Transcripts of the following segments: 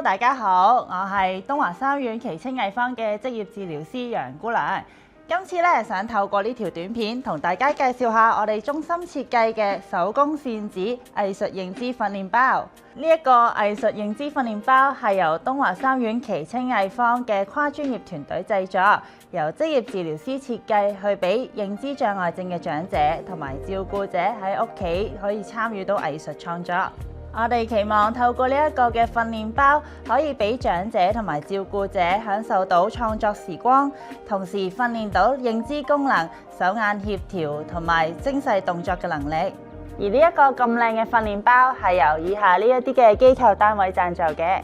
Hello， 大家好，我係東華三院奇清藝坊嘅職業治療師楊姑娘。今次咧想透過呢條短片同大家介紹下我哋中心設計嘅手工線紙藝術認知訓練包。呢一個藝術認知訓練包係由東華三院奇清藝坊嘅跨專業團隊製作，由職業治療師設計，去俾認知障礙症嘅長者同埋照顧者喺屋企可以參與到藝術創作。我哋期望透過呢一個嘅訓練包，可以俾長者同埋照顧者享受到創作時光，同時訓練到認知功能、手眼協調同埋精細動作嘅能力。而呢一個咁靚嘅訓練包係由以下呢一啲嘅機構單位贊助嘅。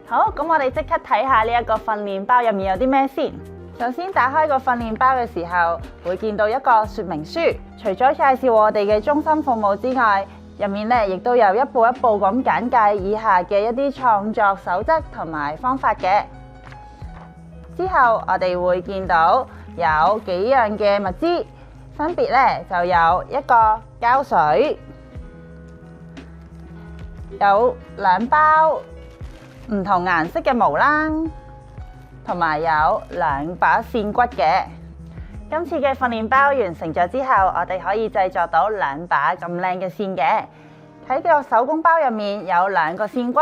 好，咁我哋即刻睇下呢一個訓練包入面有啲咩先。首先打開個訓練包嘅時候，會見到一個說明書，除咗介紹我哋嘅中心服務之外，入面咧亦都有一步一步咁簡介以下嘅一啲創作守則同埋方法嘅。之後我哋會見到有幾樣嘅物資，分別咧就有一個膠水，有2包唔同顏色嘅毛啦，同埋有2把線骨嘅。今次嘅訓練包完成咗之後，我哋可以製作到2把咁靚嘅線嘅。喺個手工包入面有2個線骨，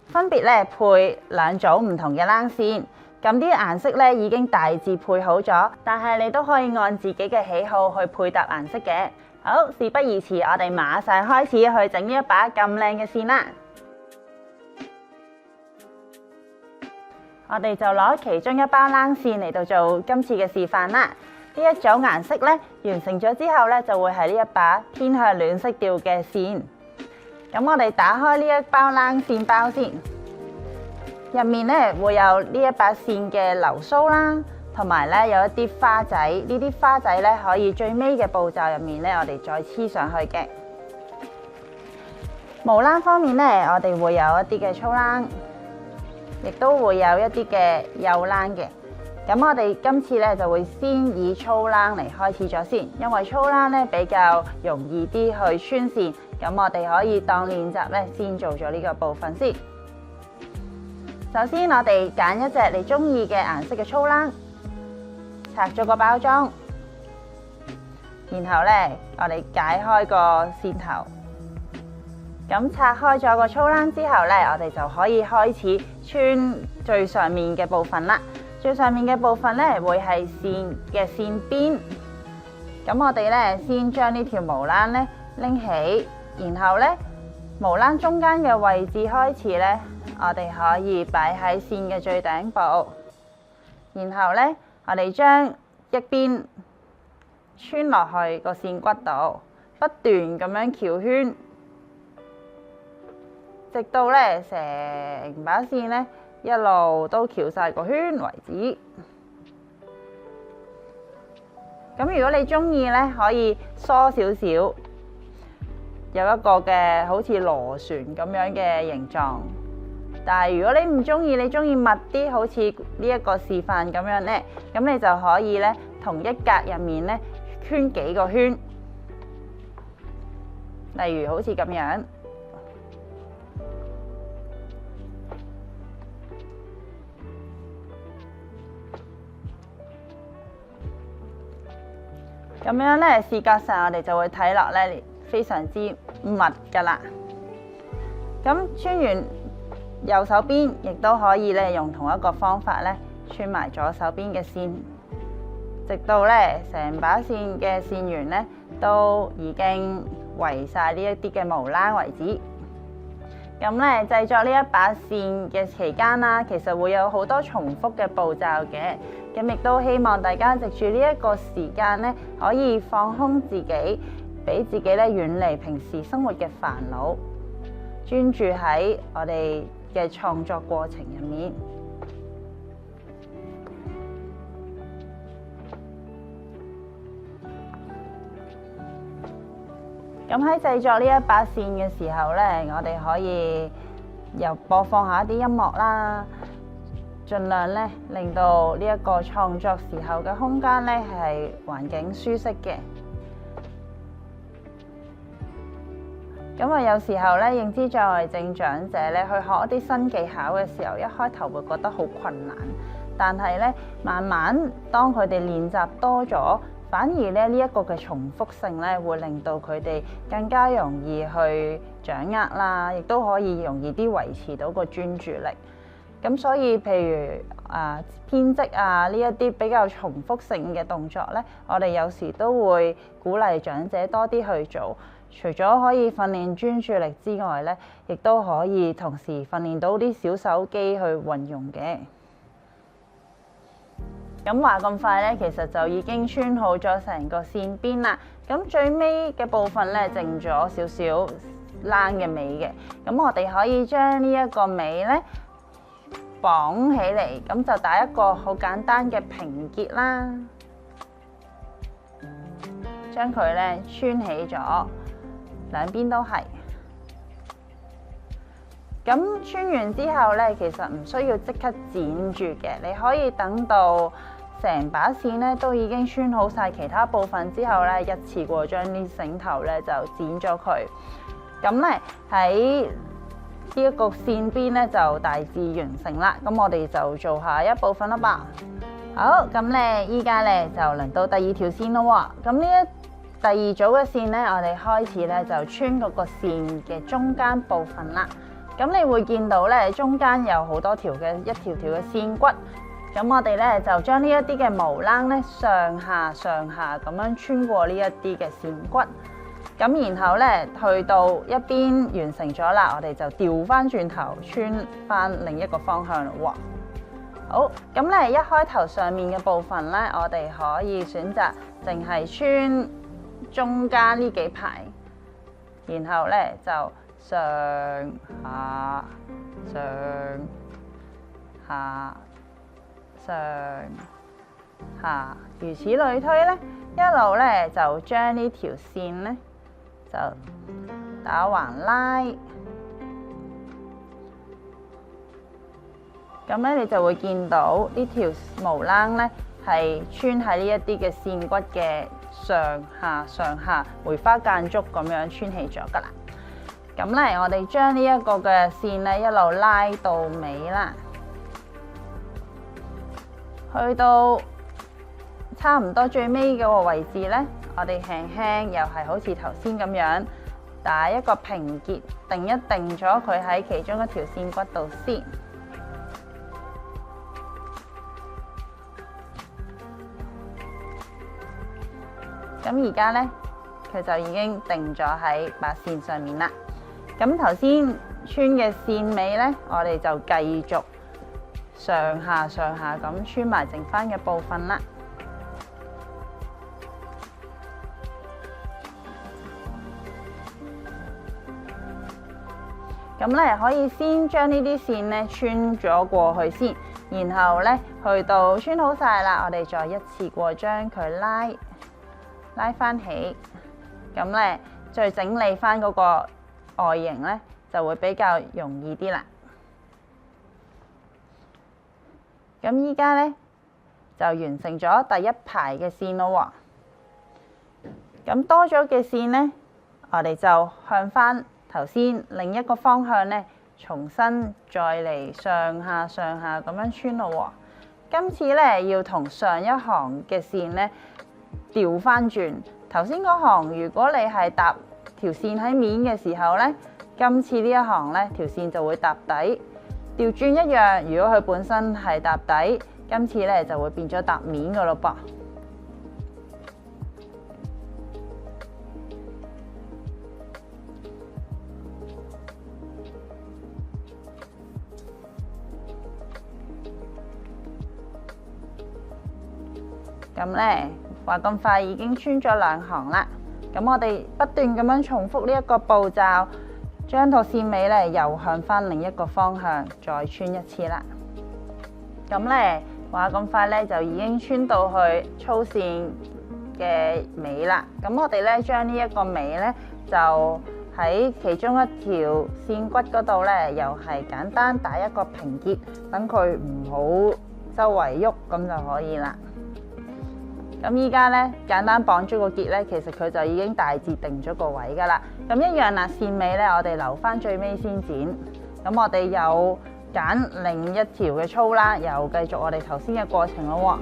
分別咧配2組唔同嘅冷線。咁啲顏色咧已經大致配好咗，但係你都可以按自己嘅喜好去配搭顏色嘅。好，事不宜遲，我哋馬上開始去整呢一把咁靚嘅線啦。我哋就攞其中1包冷線嚟到做今次嘅示範啦。呢一組顏色咧完成咗之後咧，就會係呢一把偏向暖色調嘅線。咁我哋打開呢一包冷線包先，入面咧會有呢一把線嘅流蘇啦，同埋咧有一啲花仔。呢啲花仔咧可以最尾嘅步驟入面咧，我哋再黐上去嘅。毛冷方面咧，我哋會有一啲嘅粗冷，亦都會有一啲嘅幼冷嘅。咁我哋今次咧就會先以粗冷嚟開始咗先，因為粗冷咧比較容易啲去穿線。咁我哋可以當練習咧，先做咗呢個部分先。首先我哋揀一隻你中意嘅顏色嘅粗冷，拆咗個包裝，然後咧我哋解開個線頭。咁拆開咗個粗冷之後咧，我哋就可以開始穿最上面嘅部分啦。最上面嘅部分咧會係線嘅線邊。咁我哋咧先將呢條毛冷咧拎起，然後咧毛冷中間嘅位置開始咧，我哋可以擺喺線嘅最頂部。然後咧我哋將一邊穿落去個線骨度，不斷咁樣翹圈，直到咧成把線咧一路都翹晒個圈為止。咁如果你中意咧，可以疏少少，有一個嘅好似螺旋咁樣嘅形狀。但係如果你唔中意，你中意密啲，好似呢一個示範咁樣咧，咁你就可以咧同一格入面咧圈幾個圈，例如好似咁樣。咁樣咧，視覺上我哋就會睇落咧非常之密噶啦。咁穿完右手邊，亦都可以咧用同一個方法咧穿埋左手邊嘅線，直到咧成把線嘅線緣咧都已經圍晒呢一啲嘅毛冷為止。咁咧製作呢一把線嘅期間啦，其實會有好多重複嘅步驟嘅。咁亦都希望大家藉住呢一個時間咧，可以放空自己，俾自己咧遠離平時生活嘅煩惱，專注喺我哋嘅創作過程入面。咁喺製作呢一把線嘅時候咧，我哋可以又播放下一啲音樂啦，盡量咧令到呢一個創作時候嘅空間咧係環境舒適嘅。咁啊，有時候咧，認知障礙症長者咧去學一啲新技巧嘅時候，一開頭會覺得好困難，但係咧慢慢當佢哋練習多咗，反而咧呢一個嘅重複性咧會令到佢哋更加容易去掌握啦，亦都可以容易啲維持到個專注力。咁所以譬如編織呢一啲比較重複性嘅動作咧，我哋有時都會鼓勵長者多啲去做。除咗可以訓練專注力之外咧，亦都可以同時訓練到啲小手肌去運用嘅。咁話咁快咧，其實就已經穿好咗成個線邊啦。咁最尾嘅部分咧，剩咗少少冷嘅尾嘅。咁我哋可以將呢一個尾咧綁起嚟，咁就打一個好簡單嘅平結啦。將佢咧穿起咗。兩邊都係，咁穿完之後咧，其實唔需要即刻剪住嘅，你可以等到成把線咧都已經穿好晒其他部分之後咧，一次過將啲繩頭咧就剪咗佢。咁咧喺呢一個線邊咧就大致完成啦。咁我哋就做下一部分啦吧。好，咁咧依家咧就輪到第二條線咯。咁第二組嘅線咧，我哋開始咧就穿嗰個線嘅中間部分啦。咁你會見到咧，中間有好多條嘅一條條嘅線骨。咁我哋咧就將呢一啲嘅毛冷咧上下咁樣穿過呢一啲嘅線骨。咁然後咧去到一邊完成咗啦，我哋就調翻轉頭穿翻另一個方向咯喎。好，咁咧一開頭上面嘅部分咧，我哋可以選擇淨係穿中間呢幾排，然後咧就上下上下上下，如此類推咧，一路咧就將呢條線咧就打橫拉，咁咧你就會見到呢條毛冷咧係穿喺呢一啲嘅線骨嘅上下梅花間竹咁樣穿起咗噶啦。咁咧我哋將呢一個嘅線咧一路拉到尾啦，去到差唔多最尾嗰個位置咧，我哋輕輕又係好似頭先咁樣打一個平結，定咗佢喺其中一條線骨度先。咁而家咧，佢就已經定咗喺把線上面啦。咁頭先穿嘅線尾咧，我哋就繼續上下咁穿埋剩翻嘅部分啦。咁咧可以先將呢啲線咧穿咗過去先，然後咧去到穿好晒啦，我哋再一次過將佢拉翻起，咁咧再整理翻嗰個外形咧，就會比較容易啲啦。咁依家咧就完成咗第一排嘅線咯喎。咁多咗嘅線咧，我哋就向翻頭先另一個方向咧，重新再嚟上下咁樣穿咯喎。今次咧要同上一行嘅線咧調翻轉，頭先嗰行如果你係搭條線喺面嘅時候咧，今次呢一行咧條線就會搭底。調轉一樣，如果佢本身係搭底，今次咧就會變咗搭面噶咯噃。咁咧話咁快已經穿咗兩行啦，咁我哋不斷咁樣重複呢一個步驟，將條線尾咧又向翻另一個方向再穿一次啦。咁咧話咁快咧就已經穿到去粗線嘅尾啦。咁我哋咧將呢一個尾咧就喺其中一條線骨嗰度咧，又係簡單打一個平結，等佢唔好周圍喐，咁就可以啦。咁依家咧簡單綁咗個結咧，其實佢就已經大致定咗個位㗎啦。咁一樣啦，線尾咧我哋留翻最尾先剪。咁我哋又揀另一條嘅粗啦，又繼續我哋頭先嘅過程咯喎。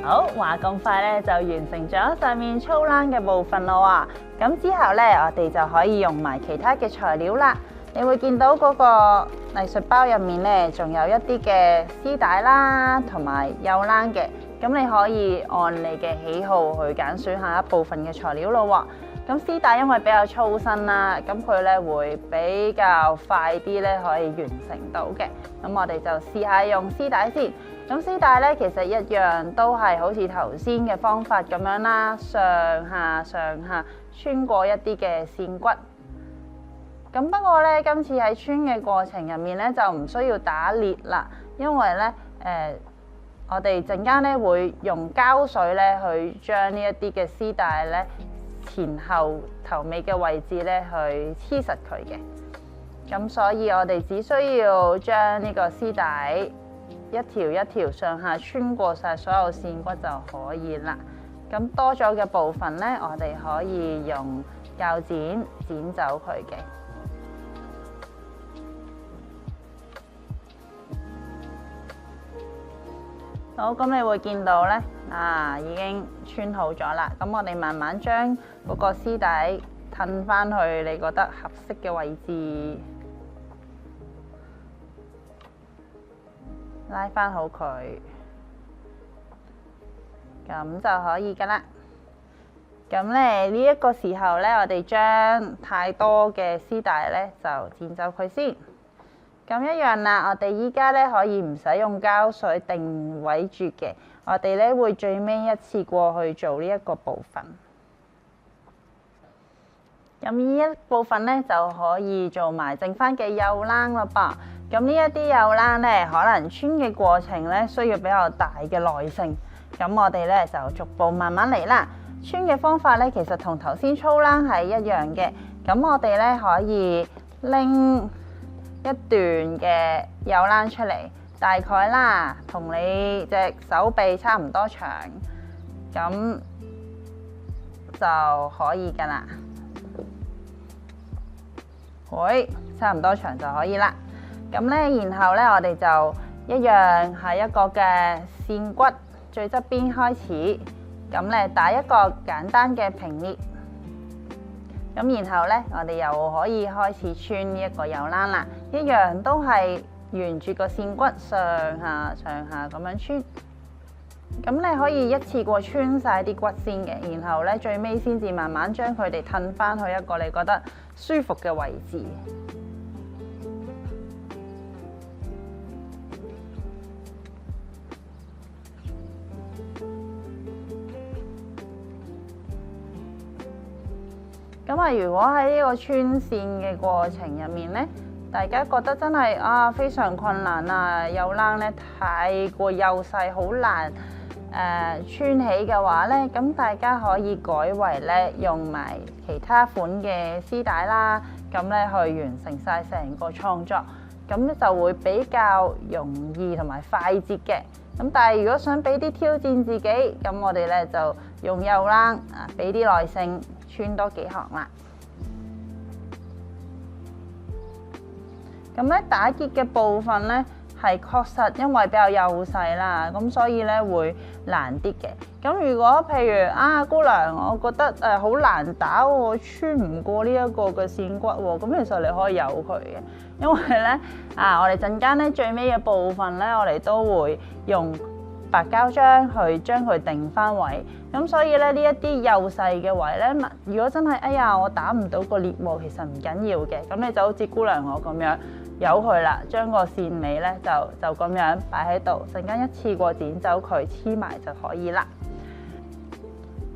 好，話咁快咧就完成咗上面粗冷嘅部分咯喎。咁之後咧，我哋就可以用埋其他嘅材料啦。你會見到嗰個藝術包入面咧，仲有一啲嘅絲帶啦，同埋幼冷嘅。咁你可以按你嘅喜好去揀選下一部分嘅材料咯喎。咁絲帶因為比較粗身啦，咁佢咧會比較快啲咧可以完成到嘅。咁我哋就試下用絲帶先。咁絲帶咧其實一樣都係好似頭先嘅方法咁樣啦，上下穿過一啲嘅線骨。咁不過咧，今次喺穿嘅過程入面咧就唔需要打裂啦，因為咧我哋陣間咧會用膠水咧去將呢一啲嘅絲帶咧前後頭尾嘅位置咧去黐實佢嘅。咁所以我哋只需要將呢個絲帶一條一條上下穿過晒所有線骨就可以啦。咁多咗嘅部分呢，我哋可以用鉸剪剪走佢嘅。好，咁你會見到呢，已經穿好咗啦。咁我哋慢慢將嗰個絲帶褪翻去你覺得合適嘅位置。拉翻好佢，咁就可以噶啦。咁咧呢一個時候咧，我哋將太多嘅絲帶咧就剪走佢先。咁一樣啦，我哋依家咧可以唔使用膠水定位住嘅，我哋咧會最尾一次過去做呢一個部分。咁呢一部分咧就可以做埋剩翻嘅幼冷啦噃。咁呢一啲幼冷咧，可能穿嘅過程咧需要比較大嘅耐性。咁我哋咧就逐步慢慢嚟啦。穿嘅方法咧，其實同頭先粗冷係一樣嘅。咁我哋咧可以拎一段嘅幼冷出嚟，大概啦，同你隻手臂差唔多長，咁就可以㗎啦。會差唔多長就可以啦。咁咧，然後咧，我哋就一樣係一個嘅線骨最側邊開始，咁咧打一個簡單嘅平裂，咁然後咧，我哋又可以開始穿呢一個幼冷啦，一樣都係沿住個線骨上下咁樣穿，咁你可以一次過穿晒啲骨先嘅，然後咧最尾先至慢慢將佢哋褪翻去一個你覺得舒服嘅位置。咁如果喺呢個穿線嘅過程入面呢，大家覺得真係非常困難啊，幼冷呢太過幼細，好難穿起嘅話呢，咁大家可以改為呢用埋其他款嘅絲帶啦，咁呢去完成晒成個創作，咁就會比較容易同埋快捷嘅。咁但係如果想俾啲挑戰自己，咁我哋呢就用幼冷俾啲耐性。穿多幾行啦。咁咧打結嘅部分咧係確實因為比較幼細啦，咁所以咧會難啲嘅。咁如果譬如姑娘，我覺得好難打喎，穿唔過呢一個嘅線骨喎，咁其實你可以由佢嘅，因為咧我哋陣間咧最尾嘅部分咧，我哋都會用白膠漿去將佢定翻位，咁所以咧呢一啲幼細嘅位咧，如果真係我打唔到個裂喎，其實唔緊要嘅，咁你就好似姑娘我咁樣由佢啦，將個線尾咧就咁樣擺喺度，陣間一次過剪走佢黐埋就可以啦。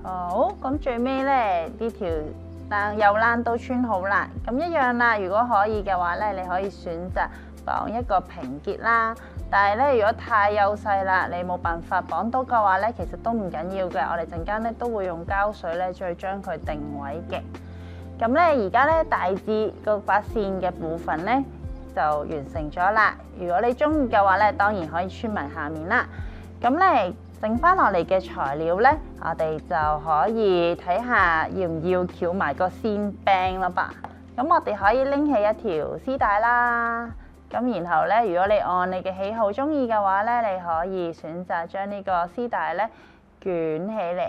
好，咁最尾咧呢條幼冷都穿好啦，咁一樣啦。如果可以嘅話咧，你可以選擇綁一個平結啦。但係咧，如果太幼細啦，你冇辦法綁到嘅話咧，其實都唔緊要嘅。我哋陣間咧都會用膠水咧再將佢定位嘅。咁咧而家咧大致個把線嘅部分咧就完成咗啦。如果你中意嘅話咧，當然可以穿埋下面啦。咁咧剩翻落嚟嘅材料咧，我哋就可以睇下要唔要翹埋個線柄啦吧。咁我哋可以拎起一條絲帶啦。咁然後咧，如果你按你嘅喜好中意嘅話咧，你可以選擇將呢個絲帶咧捲起嚟。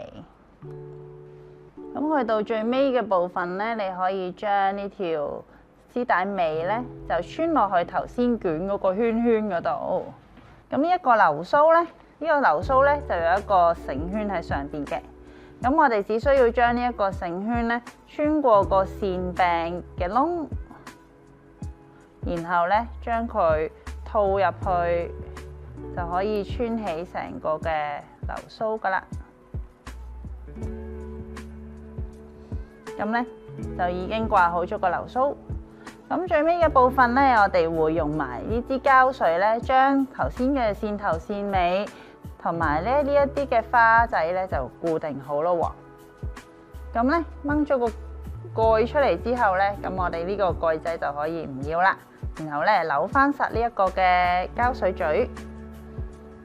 咁去到最尾嘅部分咧，你可以將呢條絲帶尾咧就穿落去頭先捲嗰個圈圈嗰度。咁呢一個流蘇咧，呢個流蘇咧就有一個繩圈喺上邊嘅。咁我哋只需要將呢一個繩圈咧穿過個線柄嘅窿，然後咧將佢套入去，就可以穿起成個嘅流蘇噶啦。咁咧就已經掛好咗個流蘇。咁最尾嘅部分咧，我哋會用埋呢支膠水咧，將頭先嘅線頭線尾同埋咧呢一啲嘅花仔咧就固定好咯喎。咁咧掹咗個蓋出嚟之後咧，咁我哋呢個蓋仔就可以唔要啦。然後咧扭翻實呢一個嘅膠水嘴，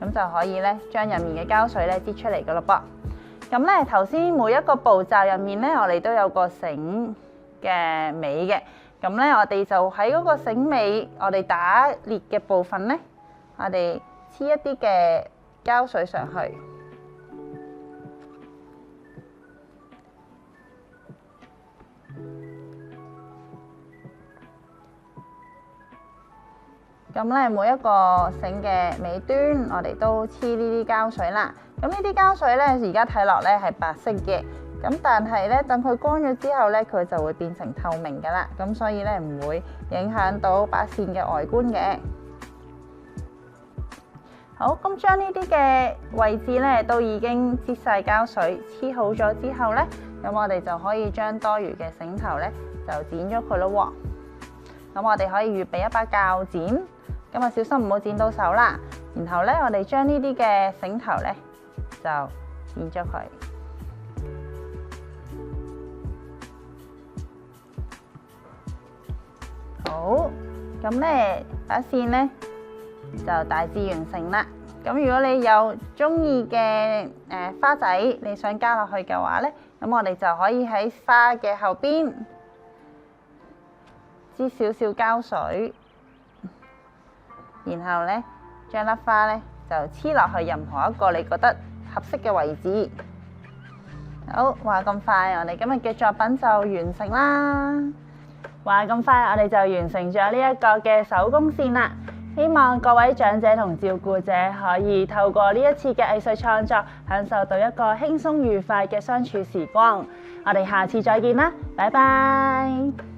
咁就可以咧將入面嘅膠水咧擠出嚟噶咯噃。咁咧頭先每一個步驟入面咧，我哋都有個繩嘅尾嘅。咁咧我哋就喺嗰個繩尾，我哋打裂嘅部分咧，我哋黐一啲嘅膠水上去。咁咧每一個繩嘅尾端，我哋都黐呢啲膠水啦。咁呢啲膠水咧，而家睇落咧係白色嘅，咁但係咧等佢乾咗之後咧，佢就會變成透明噶啦。咁所以咧唔會影響到把線嘅外觀嘅。好，咁將呢啲嘅位置咧都已經擠晒膠水，黐好咗之後咧，咁我哋就可以將多餘嘅繩頭咧就剪咗佢咯喎。咁我哋可以預備一把鉸剪，咁啊小心唔好剪到手啦。然後咧，我哋將呢啲嘅繩頭咧就剪咗佢。好，咁咧把線咧就大致完成啦。咁如果你有中意嘅花仔，你想加落去嘅話咧，咁我哋就可以喺花嘅後邊擠少少膠水，然後咧將粒花咧就黐落去任何一個你覺得合適嘅位置。好，話咁快，我哋今日嘅作品就完成啦。話咁快，我哋就完成咗呢一個嘅手工線啦。希望各位長者同照顧者可以透過呢一次嘅藝術創作，享受到一個輕鬆愉快嘅相處時光。我哋下次再見啦，拜拜。